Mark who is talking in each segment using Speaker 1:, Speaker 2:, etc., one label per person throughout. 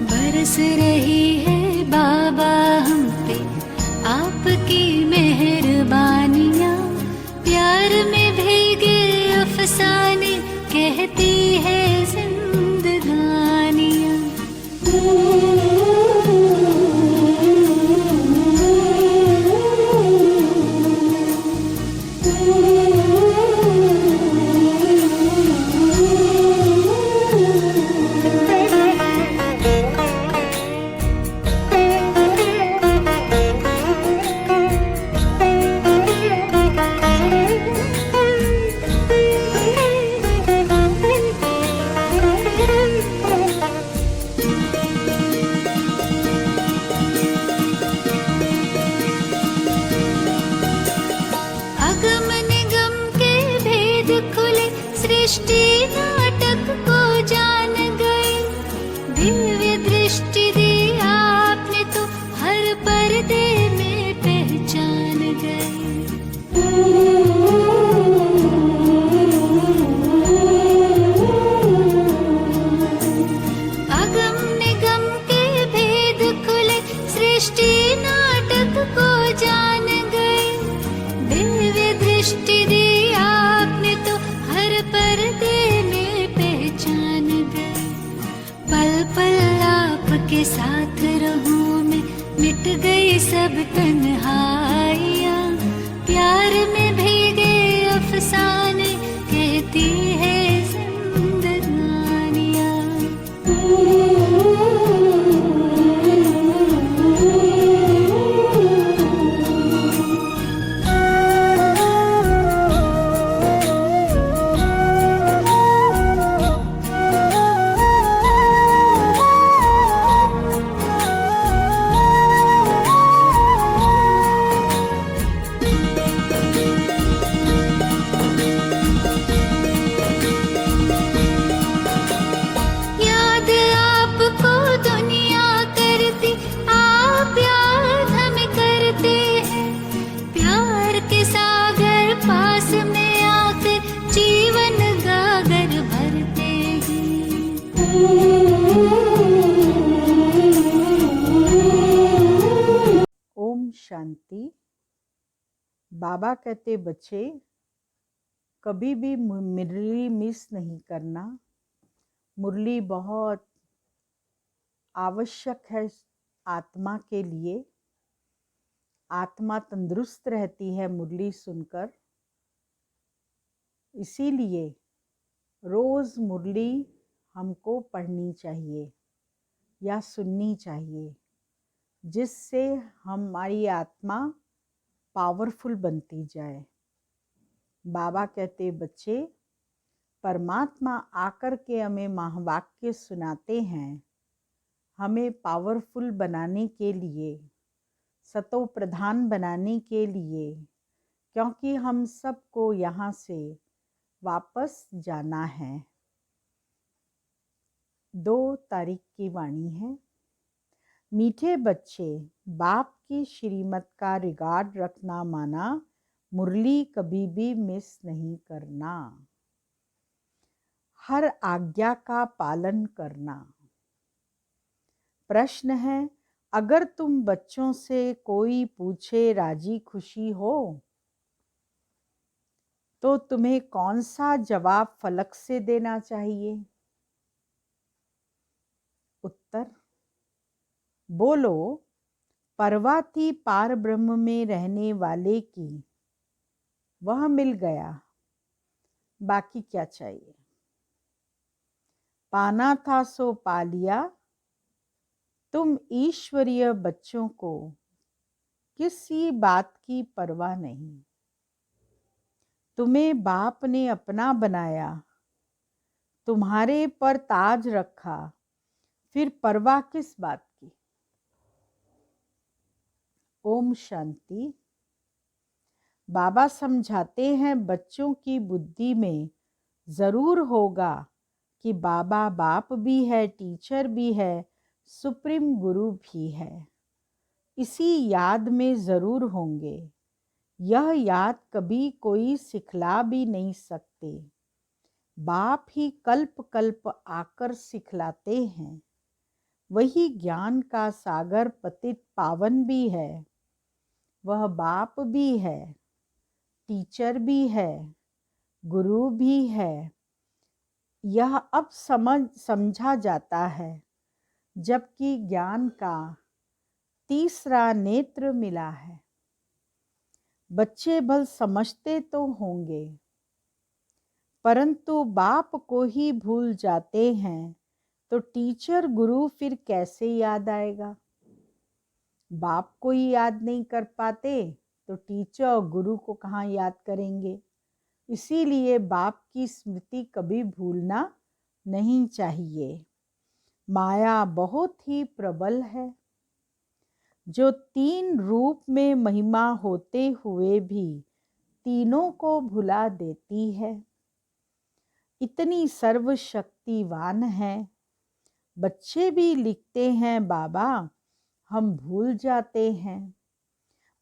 Speaker 1: बरस रही है बाबा हम पे आपकी मेहरबानियाँ, प्यार में भीगे अफसाने कहती है जिंदगानियाँ। अगम निगम के भेद खुले, सृष्टि नाटक को जान गए, दिव्य दृष्टि दी आपने तो हर पर्दे में पहचान गए। अगम निगम के भेद खुले, सृष्टि नाटक को जान गए, दिव्य दृष्टि दी आपने तो हर पर्दे में पहचान गए। पल पल आपके साथ रहूं मैं, मिट गई सब तन्हाइयाँ, प्यार में भीगे अफसाने कहती है जिंदगानियाँ। याद आपको दुनिया करती, आप याद हमें करते हैं, प्यार के सागर पास में आकर जीवन गागर भरते हैं।
Speaker 2: ओम शांति। बाबा कहते बच्चे कभी भी मुरली मिस नहीं करना। मुरली बहुत आवश्यक है आत्मा के लिए। आत्मा तंदुरुस्त रहती है मुरली सुनकर, इसीलिए रोज़ मुरली हमको पढ़नी चाहिए या सुननी चाहिए, जिससे हमारी आत्मा पावरफुल बनती जाए। बाबा कहते बच्चे परमात्मा आकर के हमें महावाक्य सुनाते हैं, हमें पावरफुल बनाने के लिए, सतो प्रधान बनाने के लिए, क्योंकि हम सबको यहाँ से वापस जाना है। 2 तारीख की वाणी है। मीठे बच्चे, बाप की श्रीमत का रिगार्ड रखना माना, मुरली कभी भी मिस नहीं करना, हर आज्ञा का पालन करना। प्रश्न है, अगर तुम बच्चों से कोई पूछे राजी खुशी हो, तो तुम्हें कौन सा जवाब फलक से देना चाहिए? उत्तर, बोलो, परवा थी पार ब्रह्म में रहने वाले की, वह मिल गया, बाकी क्या चाहिए? पाना था सो पा लिया, तुम ईश्वरीय बच्चों को किसी बात की परवाह नहीं। तुम्हें बाप ने अपना बनाया, तुम्हारे पर ताज रखा, फिर परवाह किस बात की? ओम शांति। बाबा समझाते हैं बच्चों की बुद्धि में ज़रूर होगा कि बाबा बाप भी है, टीचर भी है, सुप्रीम गुरु भी है। इसी याद में ज़रूर होंगे यह याद कभी कोई सिखला भी नहीं सकते। बाप ही कल्प कल्प आकर सिखलाते हैं। वही ज्ञान का सागर पतित पावन भी है। वह बाप भी है, टीचर भी है, गुरु भी है। यह अब समझा जाता है, जबकि ज्ञान का तीसरा नेत्र मिला है। बच्चे भल समझते तो होंगे, परंतु बाप को ही भूल जाते हैं, तो टीचर गुरु फिर कैसे याद आएगा। बाप को ही याद नहीं कर पाते तो टीचर और गुरु को कहाँ याद करेंगे। इसीलिए बाप की स्मृति कभी भूलना नहीं चाहिए। माया बहुत ही प्रबल है, जो 3 रूप में महिमा होते हुए भी तीनों को भुला देती है। इतनी सर्वशक्तिवान है। बच्चे भी लिखते हैं, बाबा हम भूल जाते हैं।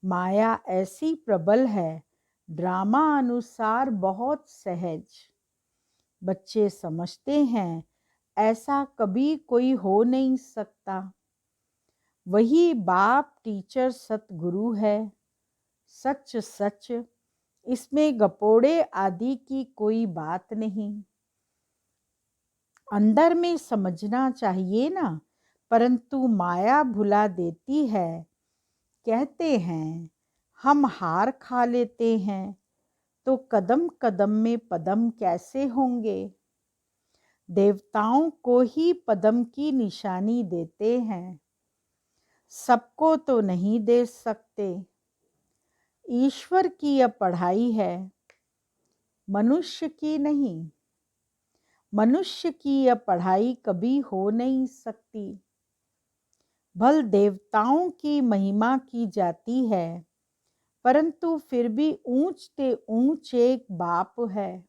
Speaker 2: माया ऐसी प्रबल है, ड्रामा अनुसार बहुत सहज। बच्चे समझते हैं ऐसा कभी कोई हो नहीं सकता। वही बाप टीचर सतगुरु है। सच सच, इसमें गपोड़े आदि की कोई बात नहीं। अंदर में समझना चाहिए ना, परंतु माया भुला देती है। कहते हैं हम हार खा लेते हैं, तो कदम कदम में पदम कैसे होंगे। देवताओं को ही पदम की निशानी देते हैं, सबको तो नहीं दे सकते। ईश्वर की यह पढ़ाई है, मनुष्य की नहीं। मनुष्य की यह पढ़ाई कभी हो नहीं सकती। भल देवताओं की महिमा की जाती है, परंतु फिर भी ऊंचते ऊंच एक बाप है।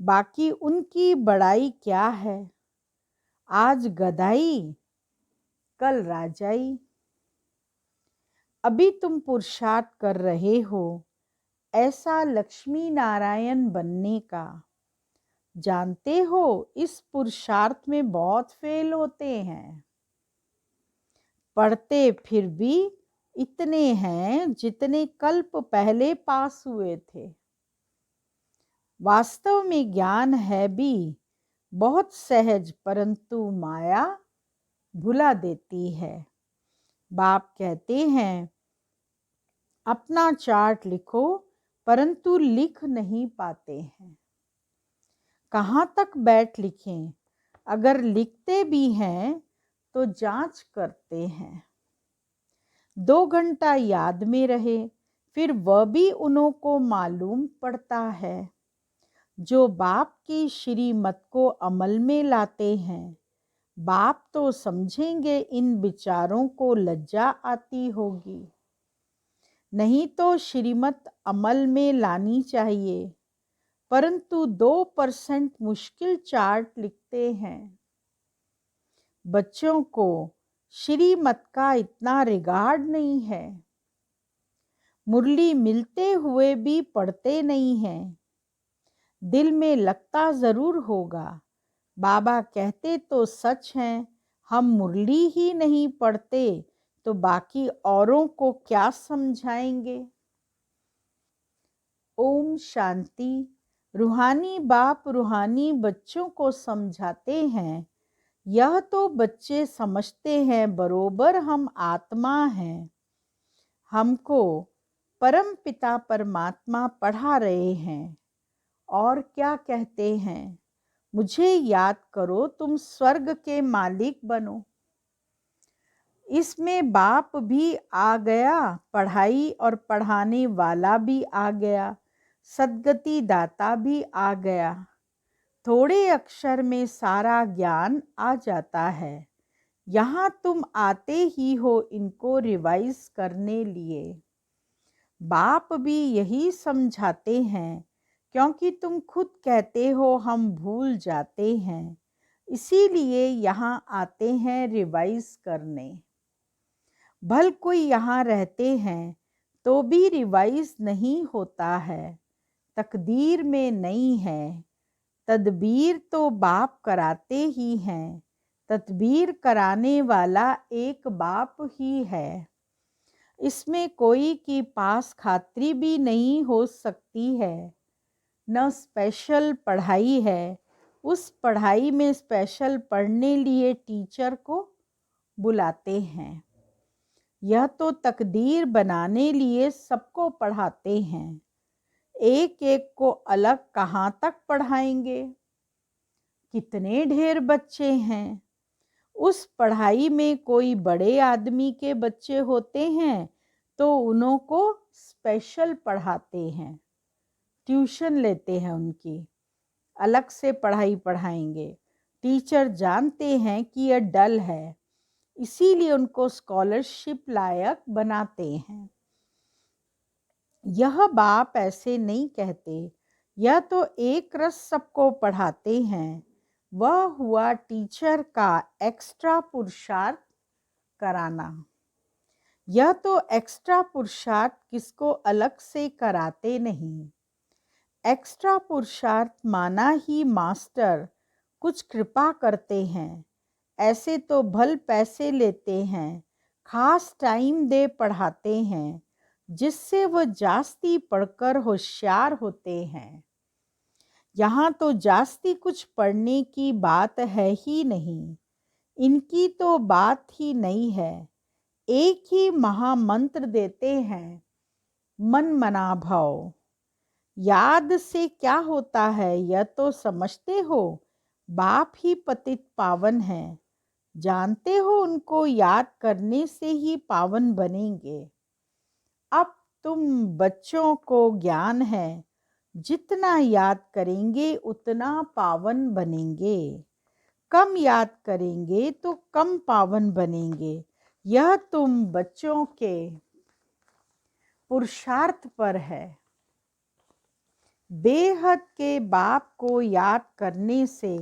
Speaker 2: बाकी उनकी बड़ाई क्या है। आज गधाई, कल राजाई। अभी तुम पुरुषार्थ कर रहे हो ऐसा लक्ष्मी नारायण बनने का। जानते हो इस पुरुषार्थ में बहुत फेल होते हैं। पढ़ते फिर भी इतने हैं जितने कल्प पहले पास हुए थे। वास्तव में ज्ञान है भी बहुत सहज, परंतु माया भुला देती है। बाप कहते हैं अपना चार्ट लिखो, परंतु लिख नहीं पाते हैं। कहाँ तक बैठ लिखें। अगर लिखते भी हैं तो जांच करते हैं। 2 घंटा याद में रहे, फिर वह भी उन्हों को मालूम पड़ता है। जो बाप की श्रीमत को अमल में लाते हैं, बाप तो समझेंगे इन विचारों को लज्जा आती होगी। नहीं तो श्रीमत अमल में लानी चाहिए, परंतु 2% मुश्किल चार्ट लिखते हैं। बच्चों को श्रीमत का इतना रिगार्ड नहीं है। मुरली मिलते हुए भी पढ़ते नहीं हैं। दिल में लगता जरूर होगा। बाबा कहते तो सच हैं, हम मुरली ही नहीं पढ़ते तो बाकी औरों को क्या समझाएंगे। ओम शांति। रूहानी बाप रूहानी बच्चों को समझाते हैं। यह तो बच्चे समझते हैं बरोबर हम आत्मा हैं। हमको परम पिता परमात्मा पढ़ा रहे हैं और क्या कहते हैं, मुझे याद करो, तुम स्वर्ग के मालिक बनो। इसमें बाप भी आ गया, पढ़ाई और पढ़ाने वाला भी आ गया, सद्गति दाता भी आ गया। थोड़े अक्षर में सारा ज्ञान आ जाता है। यहाँ तुम आते ही हो इनको रिवाइज करने लिए। बाप भी यही समझाते हैं, क्योंकि तुम खुद कहते हो हम भूल जाते हैं, इसीलिए यहाँ आते हैं रिवाइज करने। भल कोई यहाँ रहते हैं तो भी रिवाइज नहीं होता है, तकदीर में नहीं है। तदबीर तो बाप कराते ही हैं, तदबीर कराने वाला एक बाप ही है। इसमें कोई की पास खातरी भी नहीं हो सकती है। न स्पेशल पढ़ाई है, उस पढ़ाई में स्पेशल पढ़ने लिए टीचर को बुलाते हैं। यह तो तकदीर बनाने लिए सबको पढ़ाते हैं, एक एक को अलग कहाँ तक पढ़ाएंगे। कितने ढेर बच्चे हैं। उस पढ़ाई में कोई बड़े आदमी के बच्चे होते हैं तो उन्हों को स्पेशल पढ़ाते हैं, ट्यूशन लेते हैं, उनकी अलग से पढ़ाई पढ़ाएंगे। टीचर जानते हैं कि यह डल है, इसीलिए उनको स्कॉलरशिप लायक बनाते हैं। यह बाप ऐसे नहीं कहते, यह तो एक रस सबको पढ़ाते हैं। वह हुआ टीचर का एक्स्ट्रा पुरुषार्थ कराना। यह तो एक्स्ट्रा पुरुषार्थ किसको अलग से कराते नहीं। एक्स्ट्रा पुरुषार्थ माना ही मास्टर कुछ कृपा करते हैं। ऐसे तो भल पैसे लेते हैं, खास टाइम दे पढ़ाते हैं, जिससे वह जास्ती पढ़कर होशियार होते हैं। यहाँ तो जास्ती कुछ पढ़ने की बात है ही नहीं, इनकी तो बात ही नहीं है। एक ही महामंत्र देते हैं, मन मना भाव। याद से क्या होता है यह तो समझते हो, बाप ही पतित पावन है। जानते हो उनको याद करने से ही पावन बनेंगे। अब तुम बच्चों को ज्ञान है, जितना याद करेंगे उतना पावन बनेंगे। कम याद करेंगे तो कम पावन बनेंगे। यह तुम बच्चों के पुरुषार्थ पर है। बेहद के बाप को याद करने से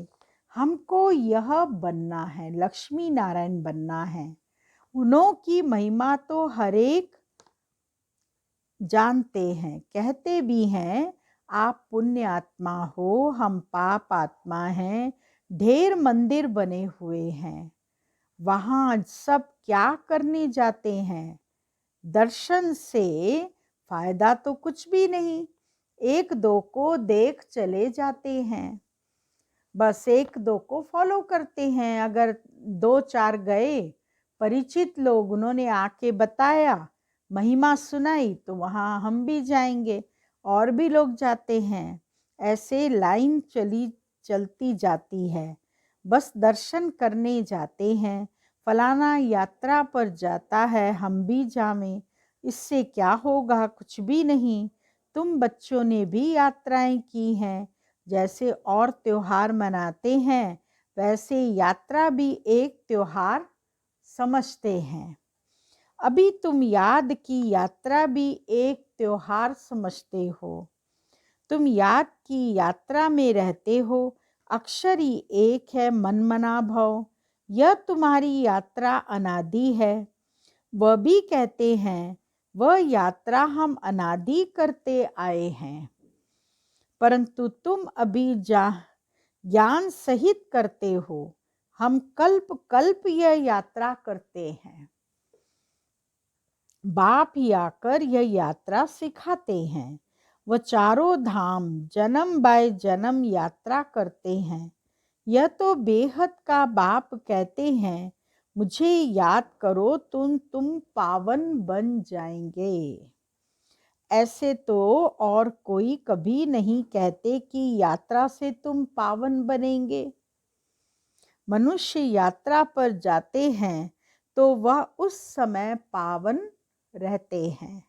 Speaker 2: हमको यह बनना है, लक्ष्मी नारायण बनना है। उन्हों की महिमा तो हर एक जानते हैं, कहते भी हैं, आप पुण्य आत्मा हो, हम पाप आत्मा हैं। ढेर मंदिर बने हुए हैं, वहाँ सब क्या करने जाते हैं। दर्शन से फायदा तो कुछ भी नहीं, एक दो को देख चले जाते हैं, बस एक दो को फॉलो करते हैं। अगर दो चार गए परिचित लोग, उन्होंने आके बताया, महिमा सुनाई, तो वहाँ हम भी जाएंगे, और भी लोग जाते हैं। ऐसे लाइन चलती जाती है। बस दर्शन करने जाते हैं, फलाना यात्रा पर जाता है, हम भी जावें, इससे क्या होगा, कुछ भी नहीं। तुम बच्चों ने भी यात्राएं की हैं, जैसे और त्योहार मनाते हैं वैसे यात्रा भी एक त्योहार समझते हैं। अभी तुम याद की यात्रा भी एक त्योहार समझते हो। तुम याद की यात्रा में रहते हो, अक्षर ही एक है, मन मना भव। यह तुम्हारी यात्रा अनादि है। वह भी कहते हैं, वह यात्रा हम अनादि करते आए हैं, परंतु तुम अभी ज्ञान सहित करते हो। हम कल्प कल्प यह यात्रा करते हैं। बाप ही आकर यह यात्रा सिखाते हैं। वह चारों धाम जन्म बाय जन्म यात्रा करते हैं। यह तो बेहद का बाप कहते हैं, मुझे याद करो तुम पावन बन जाएंगे। ऐसे तो और कोई कभी नहीं कहते कि यात्रा से तुम पावन बनेंगे। मनुष्य यात्रा पर जाते हैं तो वह उस समय पावन रहते हैं।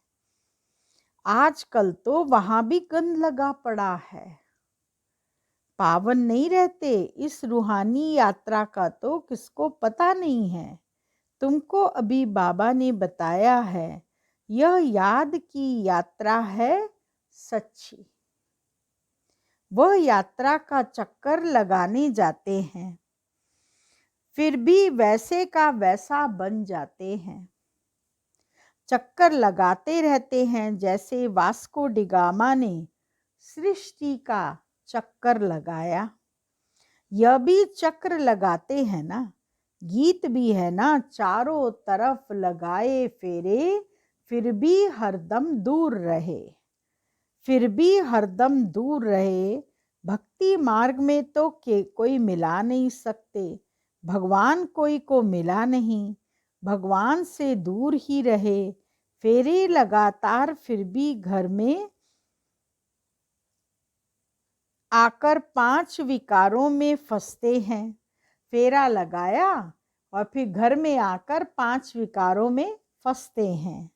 Speaker 2: आजकल तो वहाँ भी गंद लगा पड़ा है, पावन नहीं रहते। इस रूहानी यात्रा का तो किसको पता नहीं है। तुमको अभी बाबा ने बताया है, यह याद की यात्रा है सच्ची। वह यात्रा का चक्कर लगाने जाते हैं, फिर भी वैसे का वैसा बन जाते हैं। चक्कर लगाते रहते हैं, जैसे वास्को डिगामा ने सृष्टि का चक्कर लगाया। यह भी चक्र लगाते हैं ना, गीत भी है ना, चारों तरफ लगाए फेरे, फिर भी हरदम दूर रहे, फिर भी हरदम दूर रहे। भक्ति मार्ग में तो कोई मिला नहीं सकते, भगवान कोई को मिला नहीं, भगवान से दूर ही रहे, फेरे लगातार फिर भी घर में आकर 5 विकारों में फंसते हैं। फेरा लगाया और फिर घर में आकर 5 विकारों में फंसते हैं।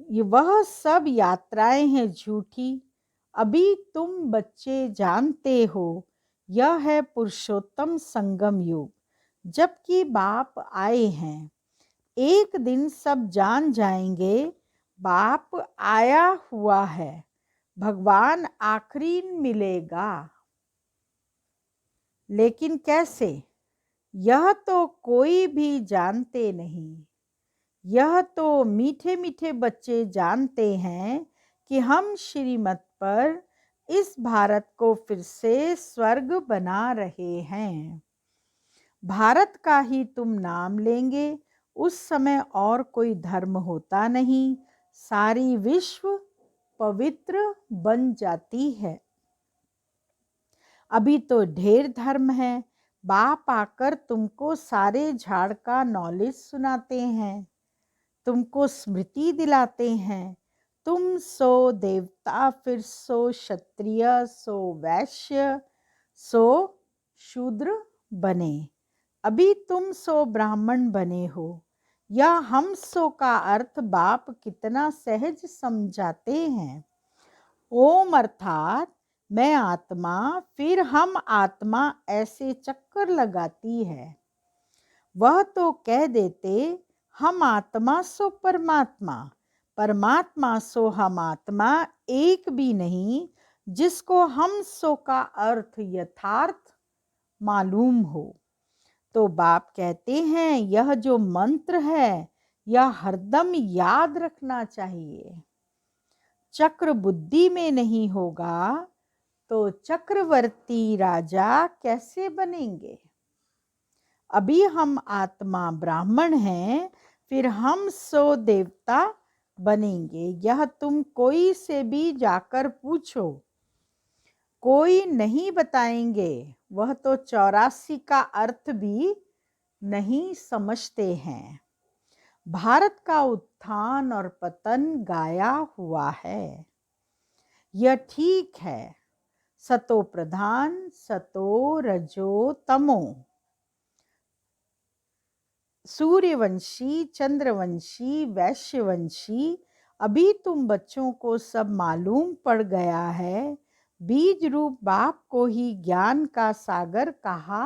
Speaker 2: ये वह सब यात्राएं हैं झूठी, अभी तुम बच्चे जानते हो, यह है पुरुषोत्तम संगम युग, जबकि बाप आए हैं। एक दिन सब जान जाएंगे, बाप आया हुआ है, भगवान आखिरी मिलेगा। लेकिन कैसे, यह तो कोई भी जानते नहीं। यह तो मीठे मीठे बच्चे जानते हैं कि हम श्रीमत पर इस भारत को फिर से स्वर्ग बना रहे हैं। भारत का ही तुम नाम लेंगे, उस समय और कोई धर्म होता नहीं, सारी विश्व पवित्र बन जाती है। अभी तो ढेर धर्म है, बाप आकर तुमको सारे झाड़ का नॉलेज सुनाते हैं, तुमको स्मृति दिलाते हैं। तुम सो देवता, फिर सो क्षत्रिय, सो वैश्य, सो शूद्र बने। अभी तुम सो ब्राह्मण बने हो। यह हम सो का अर्थ बाप कितना सहज समझाते हैं। ओम अर्थात मैं आत्मा, फिर हम आत्मा, ऐसे चक्कर लगाती है। वह तो कह देते हम आत्मा सो परमात्मा, परमात्मा सो हम आत्मा, एक भी नहीं जिसको हम सो का अर्थ यथार्थ मालूम हो। तो बाप कहते हैं यह जो मंत्र है, यह हरदम याद रखना चाहिए। चक्र बुद्धि में नहीं होगा तो चक्रवर्ती राजा कैसे बनेंगे। अभी हम आत्मा ब्राह्मण हैं, फिर हम सो देवता बनेंगे। यह तुम कोई से भी जाकर पूछो, कोई नहीं बताएंगे। वह तो 84 का अर्थ भी नहीं समझते हैं। भारत का उत्थान और पतन गाया हुआ है, यह ठीक है। सतो प्रधान, सतो रजो तमो, सूर्यवंशी, चंद्रवंशी, वैश्यवंशी। अभी तुम बच्चों को सब मालूम पड़ गया है। बीज रूप बाप को ही ज्ञान का सागर कहा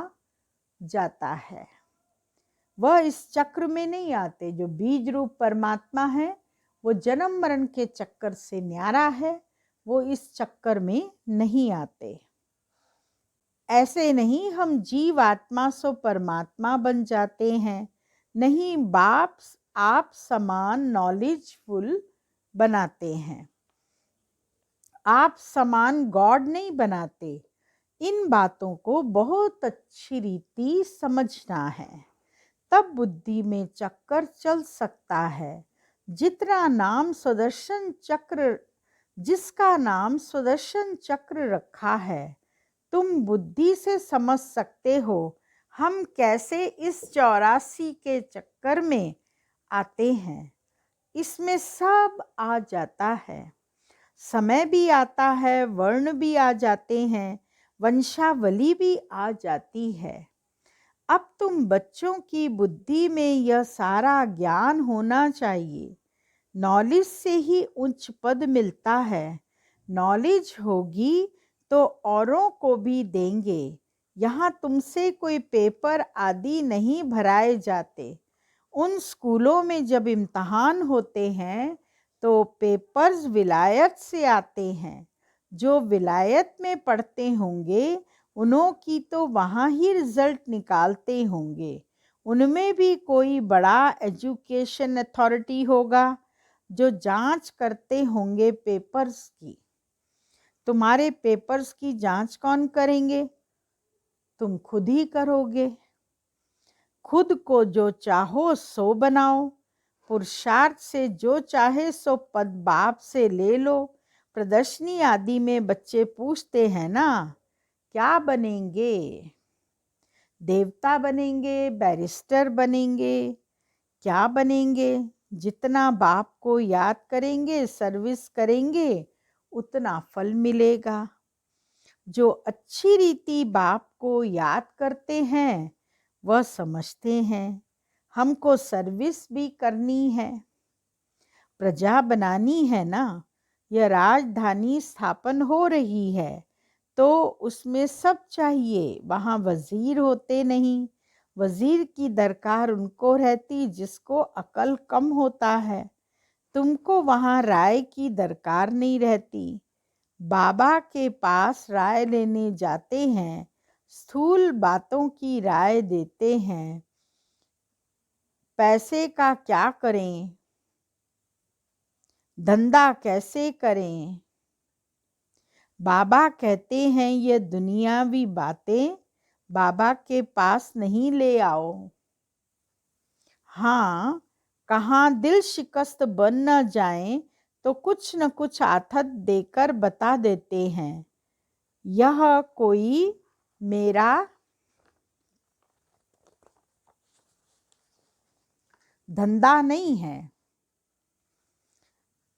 Speaker 2: जाता है। वह इस चक्र में नहीं आते। जो बीज रूप परमात्मा है वो जन्म मरण के चक्कर से न्यारा है, वो इस चक्कर में नहीं आते। ऐसे नहीं हम जीव आत्मा सो परमात्मा बन जाते हैं, नहीं, बाप आप समान नॉलेजफुल बनाते हैं, आप समान गॉड नहीं बनाते। इन बातों को बहुत अच्छी रीति समझना है, तब बुद्धि में चक्कर चल सकता है। जितना नाम सुदर्शन चक्र, जिसका नाम सुदर्शन चक्र रखा है, तुम बुद्धि से समझ सकते हो हम कैसे इस 84 के चक्कर में आते हैं। इसमें सब आ जाता है, समय भी आता है, वर्ण भी आ जाते हैं, वंशावली भी आ जाती है। अब तुम बच्चों की बुद्धि में यह सारा ज्ञान होना चाहिए। नॉलेज से ही उच्च पद मिलता है। नॉलेज होगी तो औरों को भी देंगे। यहाँ तुमसे कोई पेपर आदि नहीं भराए जाते। उन स्कूलों में जब इम्तहान होते हैं तो पेपर्स विलायत से आते हैं। जो विलायत में पढ़ते होंगे उन्हों की तो वहाँ ही रिजल्ट निकालते होंगे। उनमें भी कोई बड़ा एजुकेशन अथॉरिटी होगा जो जांच करते होंगे पेपर्स की। तुम्हारे पेपर्स की जांच कौन करेंगे? तुम खुद ही करोगे। खुद को जो चाहो सो बनाओ, पुरुषार्थ से जो चाहे सो पद बाप से ले लो। प्रदर्शनी आदि में बच्चे पूछते हैं ना, क्या बनेंगे? देवता बनेंगे, बैरिस्टर बनेंगे, क्या बनेंगे? जितना बाप को याद करेंगे, सर्विस करेंगे, उतना फल मिलेगा। जो अच्छी रीति बाप को याद करते हैं वह समझते हैं हमको सर्विस भी करनी है, प्रजा बनानी है ना। यह राजधानी स्थापन हो रही है तो उसमें सब चाहिए। वहाँ वजीर होते नहीं। वजीर की दरकार उनको रहती जिसको अकल कम होता है। तुमको वहाँ राय की दरकार नहीं रहती। बाबा के पास राय लेने जाते हैं, स्थूल बातों की राय देते हैं। पैसे का क्या करें, धंधा कैसे करें? बाबा कहते हैं ये दुनियावी बातें बाबा के पास नहीं ले आओ। हाँ, कहाँ दिल शिकस्त बन न जाए तो कुछ न कुछ आथत देकर बता देते हैं, यह कोई मेरा धंधा नहीं है,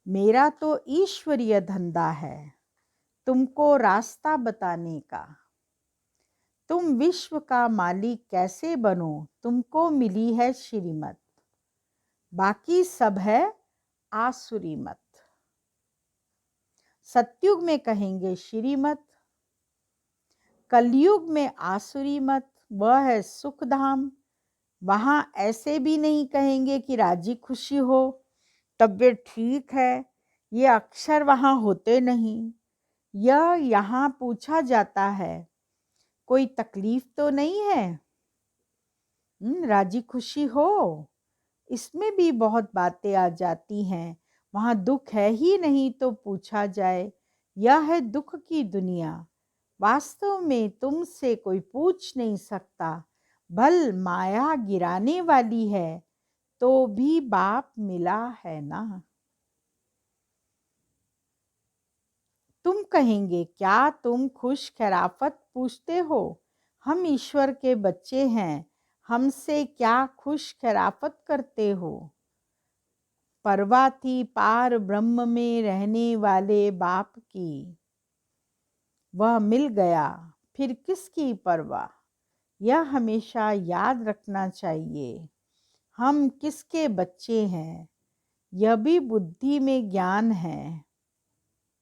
Speaker 2: मेरा तो ईश्वरीय धंधा है तुमको रास्ता बताने का। तुम विश्व का मालिक कैसे बनो, तुमको मिली है श्रीमत, बाकी सब है आसुरी मत। सतयुग में कहेंगे श्रीमत, कलयुग में आसुरी मत, वह है सुख धाम। वहाँ ऐसे भी नहीं कहेंगे कि राजी खुशी हो, तबीयत ठीक है, ये अक्षर वहाँ होते नहीं। यह यहाँ पूछा जाता है, कोई तकलीफ तो नहीं है? राजी खुशी हो? इसमें भी बहुत बातें आ जाती हैं। वहाँ दुख है ही नहीं तो पूछा जाए, यह है दुख की दुनिया। वास्तव में तुमसे कोई पूछ नहीं सकता, भल माया गिराने वाली है तो भी बाप मिला है ना। तुम कहेंगे क्या तुम खुश खैराफत पूछते हो? हम ईश्वर के बच्चे हैं, हमसे क्या खुश खैराफत करते हो? परवाह थी पार ब्रह्म में रहने वाले बाप की, वह मिल गया फिर किसकी परवाह। यह हमेशा याद रखना चाहिए, हम किसके बच्चे हैं। यह भी बुद्धि में ज्ञान है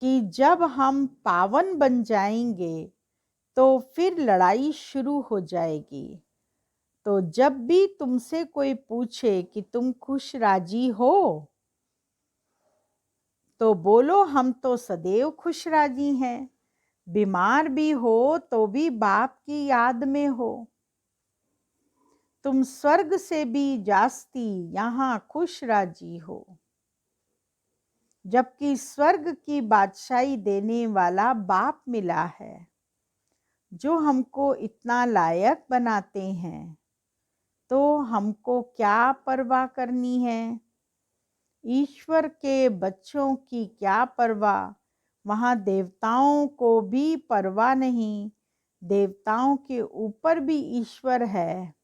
Speaker 2: कि जब हम पावन बन जाएंगे तो फिर लड़ाई शुरू हो जाएगी। तो जब भी तुमसे कोई पूछे कि तुम खुश राजी हो, तो बोलो हम तो सदैव खुश राजी हैं। बीमार भी हो तो भी बाप की याद में हो। तुम स्वर्ग से भी जास्ती यहाँ खुश राजी हो, जबकि स्वर्ग की बादशाही देने वाला बाप मिला है, जो हमको इतना लायक बनाते हैं। तो हमको क्या परवाह करनी है? ईश्वर के बच्चों की क्या परवाह? वहाँ देवताओं को भी परवाह नहीं, देवताओं के ऊपर भी ईश्वर है।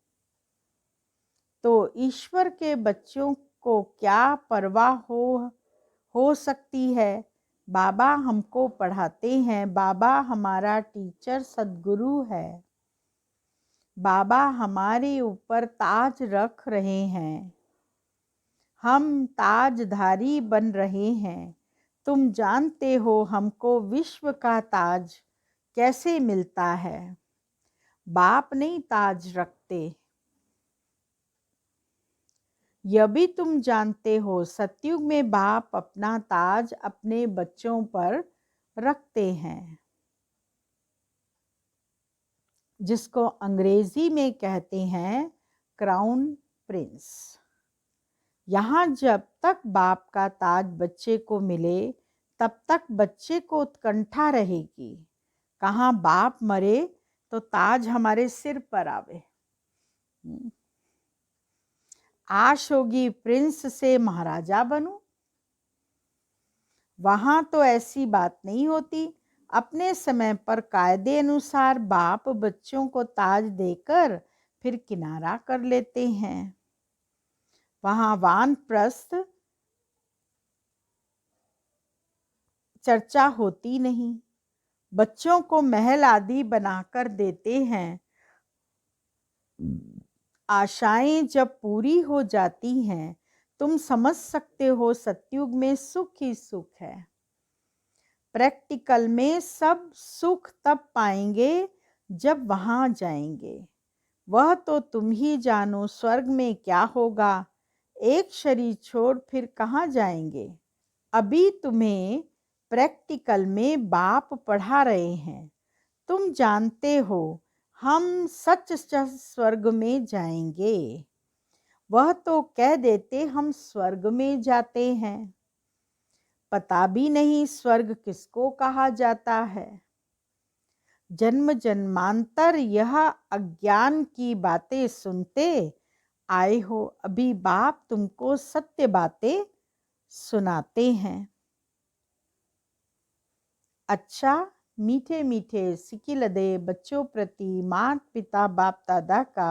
Speaker 2: तो ईश्वर के बच्चों को क्या परवाह हो सकती है? बाबा हमको पढ़ाते हैं, बाबा हमारा टीचर सद्गुरु है, बाबा हमारे ऊपर ताज रख रहे हैं, हम ताजधारी बन रहे हैं। तुम जानते हो हमको विश्व का ताज कैसे मिलता है। बाप नहीं ताज रखते, यह भी तुम जानते हो सतयुग में बाप अपना ताज अपने बच्चों पर रखते हैं, जिसको अंग्रेजी में कहते हैं क्राउन प्रिंस। यहाँ जब तक बाप का ताज बच्चे को मिले तब तक बच्चे को उत्कंठा रहेगी, कहाँ बाप मरे तो ताज हमारे सिर पर आवे। आश होगी प्रिंस से महाराजा बनूं। वहां तो ऐसी बात नहीं होती। अपने समय पर कायदे अनुसार बाप बच्चों को ताज देकर फिर किनारा कर लेते हैं। वहां वानप्रस्थ चर्चा होती नहीं। बच्चों को महल आदि बनाकर देते हैं। आशाएं जब पूरी हो जाती हैं, तुम समझ सकते हो सतयुग में सुख ही सुख है। प्रैक्टिकल में सब सुख तब पाएंगे जब वहां जाएंगे। वह तो तुम ही जानो स्वर्ग में क्या होगा। एक शरीर छोड़ फिर कहाँ जाएंगे। अभी तुम्हें प्रैक्टिकल में बाप पढ़ा रहे हैं। तुम जानते हो हम सच स्वर्ग में जाएंगे। वह तो कह देते हम स्वर्ग में जाते हैं। पता भी नहीं स्वर्ग किसको कहा जाता है। जन्म जन्मांतर यह अज्ञान की बातें सुनते आए हो। अभी बाप तुमको सत्य बातें सुनाते हैं। अच्छा मीठे मीठे सिकिलदे बच्चों प्रति माता पिता बाप दादा का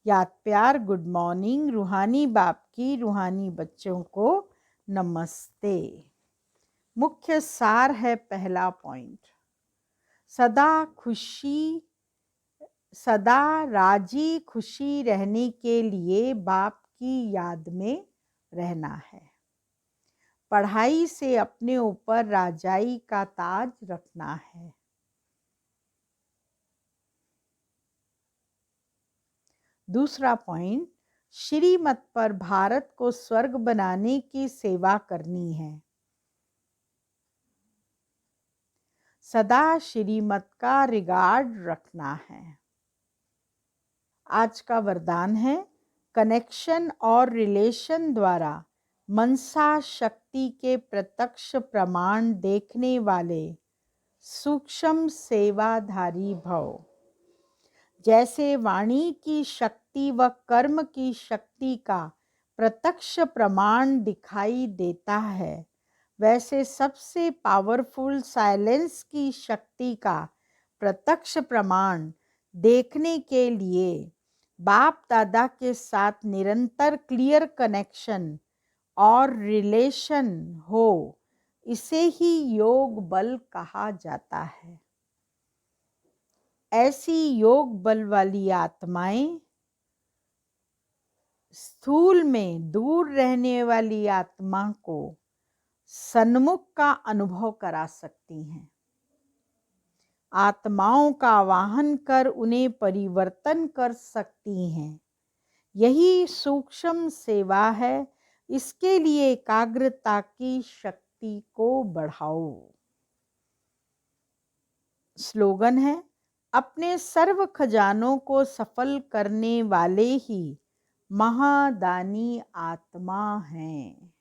Speaker 2: याद प्यार गुड मॉर्निंग। रूहानी बाप की रूहानी बच्चों को नमस्ते। मुख्य सार है पहला पॉइंट, सदा राजी खुशी रहने के लिए बाप की याद में रहना है। पढ़ाई से अपने ऊपर राजाई का ताज रखना है। दूसरा पॉइंट, श्रीमत पर भारत को स्वर्ग बनाने की सेवा करनी है। सदा श्रीमत का रिगार्ड रखना है। आज का वरदान है, कनेक्शन और रिलेशन द्वारा मनसा शक्ति के प्रत्यक्ष प्रमाण देखने वाले सूक्ष्म सेवाधारी भव। जैसे वाणी की शक्ति व कर्म की शक्ति का प्रत्यक्ष प्रमाण दिखाई देता है, वैसे सबसे पावरफुल साइलेंस की शक्ति का प्रत्यक्ष प्रमाण देखने के लिए बाप दादा के साथ निरंतर क्लियर कनेक्शन और रिलेशन हो, इसे ही योग बल कहा जाता है। ऐसी योग बल वाली आत्माएं स्थूल में दूर रहने वाली आत्मा को सन्मुख का अनुभव करा सकती हैं। आत्माओं का वाहन कर उन्हें परिवर्तन कर सकती हैं। यही सूक्ष्म सेवा है। इसके लिए एकाग्रता की शक्ति को बढ़ाओ। स्लोगन है, अपने सर्व खजानों को सफल करने वाले ही महादानी आत्मा हैं।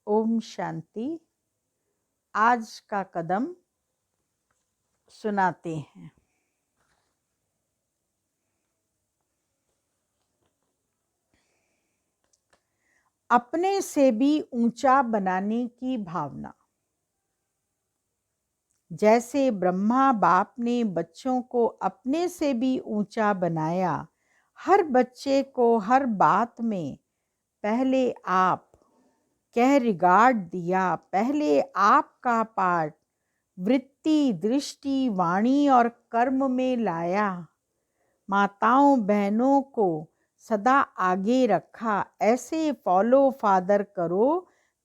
Speaker 2: ओम शांति। आज का कदम सुनाते हैं। अपने से भी ऊंचा बनाने की भावना। जैसे ब्रह्मा बाप ने बच्चों को अपने से भी ऊंचा बनाया, हर बच्चे को हर बात में पहले आप कह रिगार्ड दिया, पहले आपका पार्ट वृत्ति दृष्टि वाणी और कर्म में लाया। माताओं बहनों को सदा आगे रखा। ऐसे फॉलो फादर करो,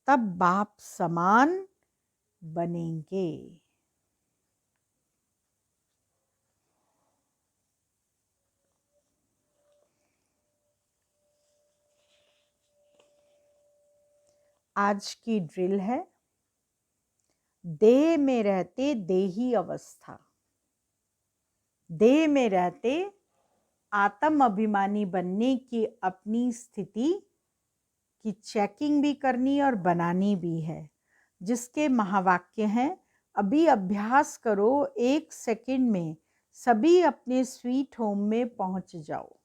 Speaker 2: तब बाप समान बनेंगे। आज की ड्रिल है, देह में रहते देही अवस्था। देह में रहते आत्म अभिमानी बनने की अपनी स्थिति की चेकिंग भी करनी और बनानी भी है, जिसके महावाक्य हैं, अभी अभ्यास करो, 1 सेकंड में सभी अपने स्वीट होम में पहुंच जाओ।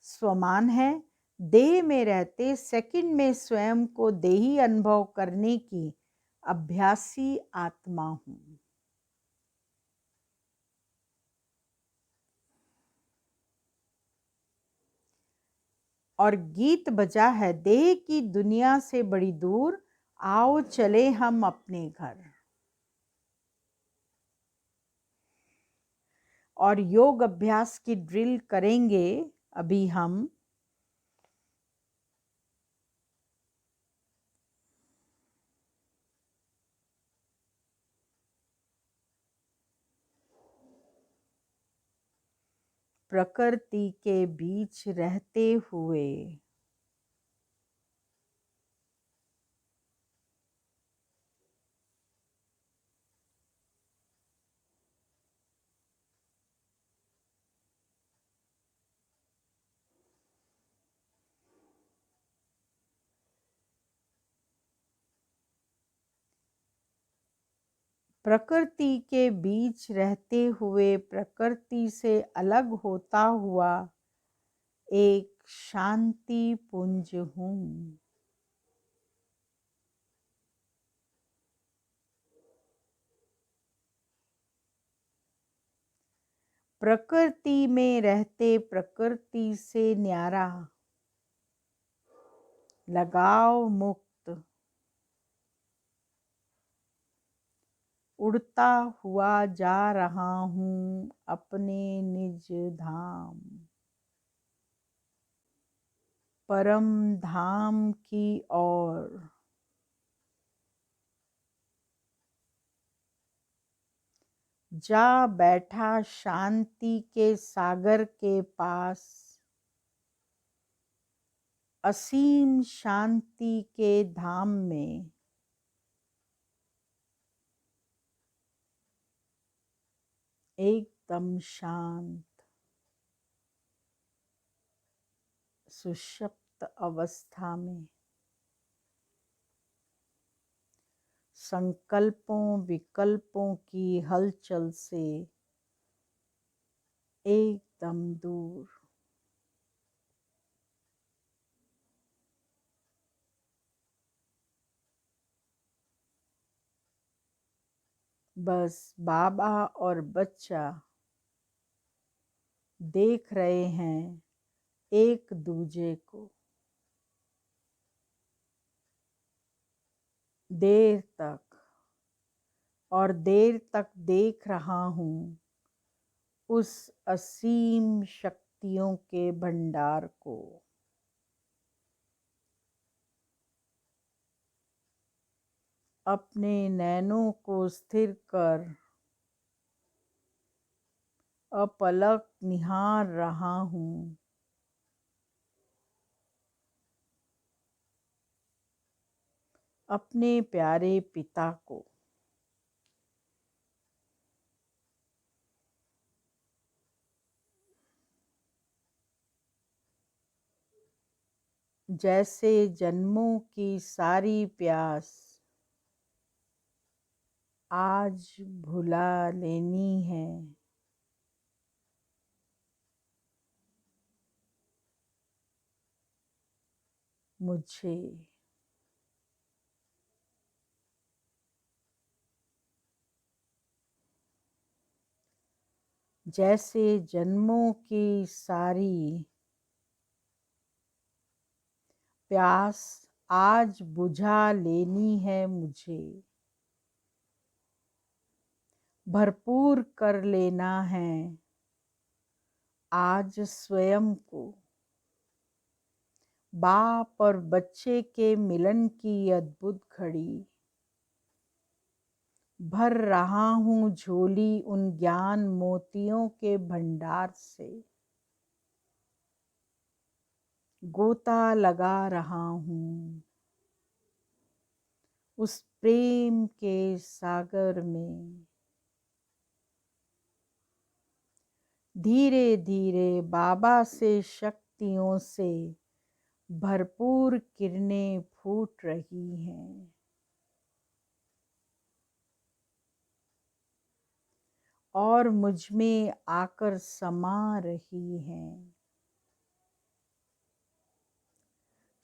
Speaker 2: स्वमान है, देह में रहते सेकंड में स्वयं को देही अनुभव करने की अभ्यासी आत्मा हूं। और गीत बजा है, देह की दुनिया से बड़ी दूर, आओ चले हम अपने घर। और योग अभ्यास की ड्रिल करेंगे अभी हम। प्रकृति के बीच रहते हुए प्रकृति के बीच रहते हुए प्रकृति से अलग होता हुआ एक शांति पुंज हूं। प्रकृति में रहते प्रकृति से न्यारा, लगाव मुक्त, उड़ता हुआ जा रहा हूं अपने निज धाम, परम धाम की ओर। जा बैठा शांति के सागर के पास, असीम शांति के धाम में। एकदम शांत, सुषुप्त अवस्था में, संकल्पों विकल्पों की हलचल से एकदम दूर। बस बाबा और बच्चा देख रहे हैं एक दूजे को। देर तक और देर तक देख रहा हूं उस असीम शक्तियों के भंडार को। अपने नैनों को स्थिर कर अपलक निहार रहा हूं। अपने प्यारे पिता को। जैसे जन्मों की सारी प्यास आज भुला लेनी है। मुझे जैसे जन्मों की सारी प्यास आज बुझा लेनी है। मुझे भरपूर कर लेना है आज स्वयं को। बाप और बच्चे के मिलन की अद्भुत घड़ी, भर रहा हूं झोली उन ज्ञान मोतियों के भंडार से। गोता लगा रहा हूं उस प्रेम के सागर में। धीरे धीरे बाबा से शक्तियों से भरपूर किरणें फूट रही हैं। और मुझ में आकर समा रही हैं।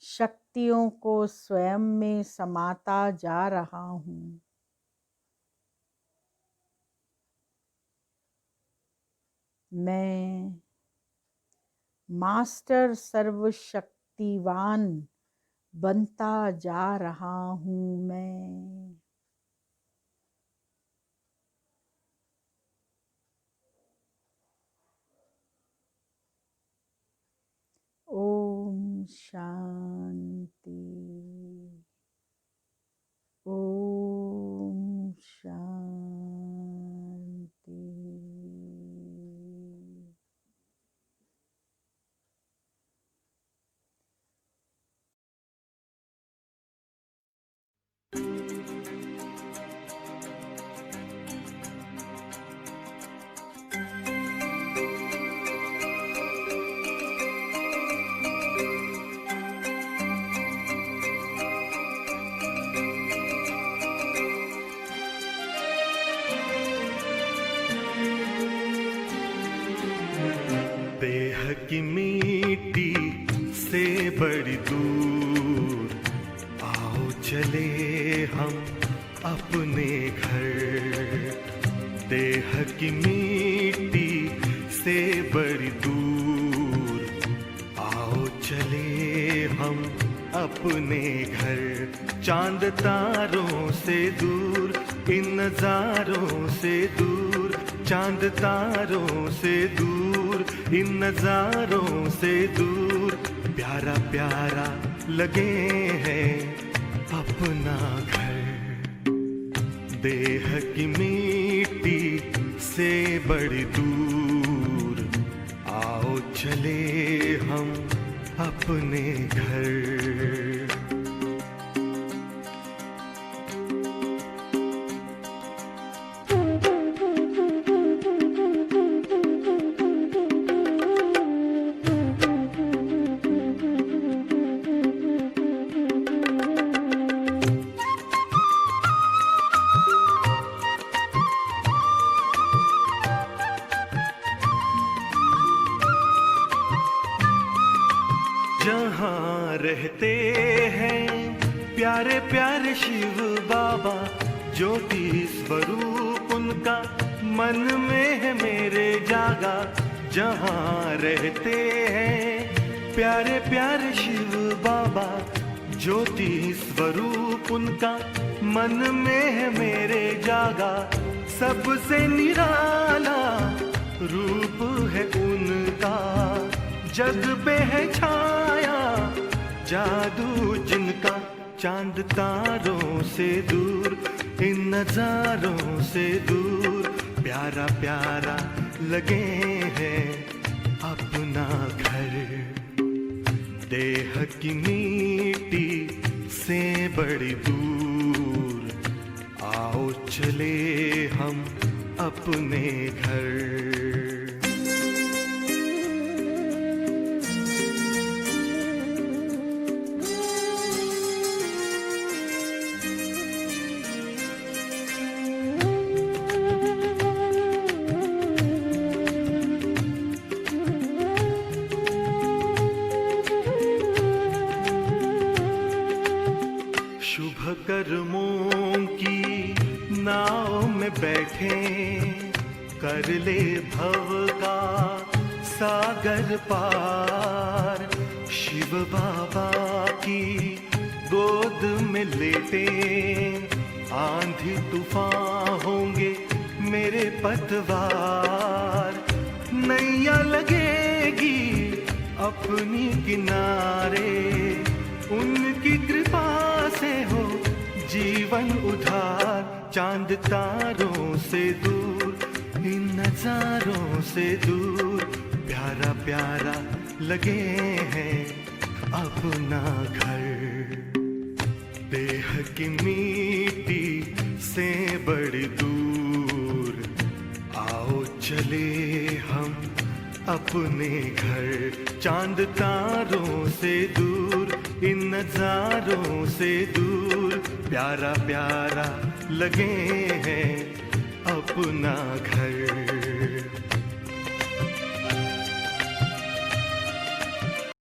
Speaker 2: शक्तियों को स्वयं में समाता जा रहा हूँ। मैं मास्टर सर्वशक्तिवान बनता जा रहा हूँ। मैं ओम शांति, ओम शांति।
Speaker 3: देह की मिट्टी से बड़ी दूर आओ चले हम अपने घर। देह की मिट्टी से बड़ी दूर आओ चले हम अपने घर। चांद तारों से दूर, इन नजारों से दूर, चांद तारों से दूर, इन नजारों से दूर, प्यारा प्यारा लगे हैं अपना घर। देह की मिट्टी से बड़ी दूर आओ चले हम अपने घर। जहाँ रहते हैं प्यारे प्यारे शिव बाबा, ज्योति स्वरूप उनका मन में है मेरे जागा। जहाँ रहते हैं प्यारे प्यारे शिव बाबा, ज्योति स्वरूप उनका मन में है मेरे जागा। सबसे निराला रूप है उनका, जग पे है छाया जादू जिनका। चांद तारों से दूर, इन नजारों से दूर, प्यारा प्यारा लगे हैं अपना घर। देह की मिट्टी से बड़ी दूर आओ चले हम अपने घर। शुभ कर्मों की नाव में बैठे, कर ले भव का सागर पार। शिव बाबा की गोद में लेटे, आंधी तूफान होंगे मेरे पतवार। नैया लगेगी अपनी किनारे, उनकी कृपा से हो जीवन उधार। चांद तारों से दूर, इन नजारों से दूर, प्यारा प्यारा लगे हैं अपना घर। देह की मिट्टी से बड़ी दूर, आओ चले हम अपने घर, चांद तारों से दूर, इन नजारों से दूर, प्यारा प्यारा लगे हैं अपना घर।